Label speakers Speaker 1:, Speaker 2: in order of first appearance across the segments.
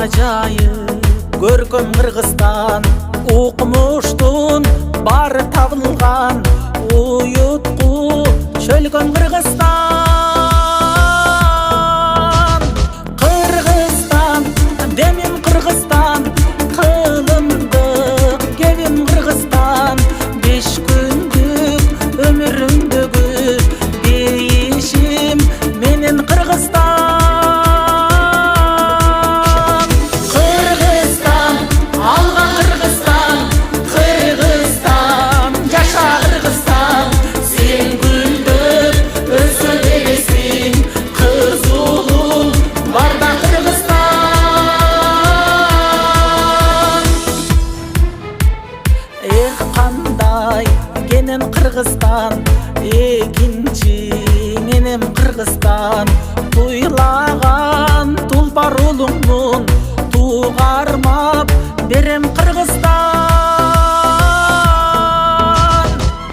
Speaker 1: Ажайып көркөм Кыргызстан, укмуштун бары табылган, уютку чөлгөн Кыргызстан. Кыргызстан, демим Кыргызстан, кылымдык кебим Кыргызстан. 5 күндүк өмүрүмдөгү дейишим менен Кыргызстан. Кыргызстан, экинчи менен Кыргызстан, туйлаган тулпар улуңмун, тугармап берем Кыргызстан.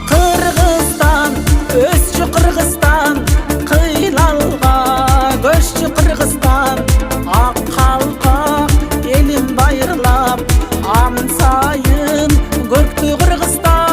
Speaker 1: Кыргызстан, өсчү Кыргызстан, кыйлалга көччү Кыргызстан. Ак калпак элим байырлап, ансайын көктү Кыргызстан.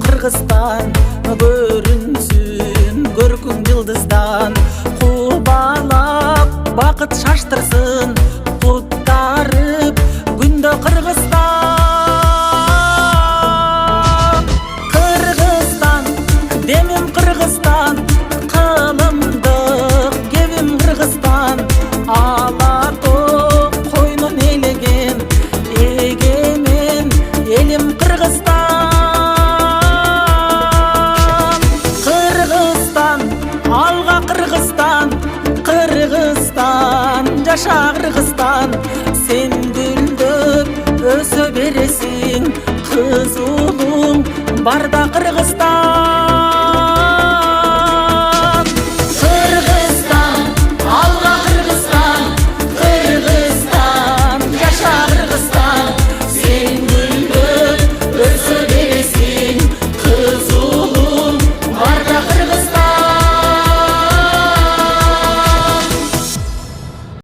Speaker 1: Кыргызстан көрүнсүн көркүң жылдыздан, кубалап бакыт шаштырсын, куттарып күндө Кыргызстан. Кыргызстан, демим Кыргызстан, кылымдык кебим Кыргызстан. Ала тоо койнун элеген, эгемен элим Кыргызстан. Алга Кыргызстан, Кыргызстан, жаша Кыргызстан. Сен гүлдөп өсө бересиң, кыз улуң барда Кыргызстан.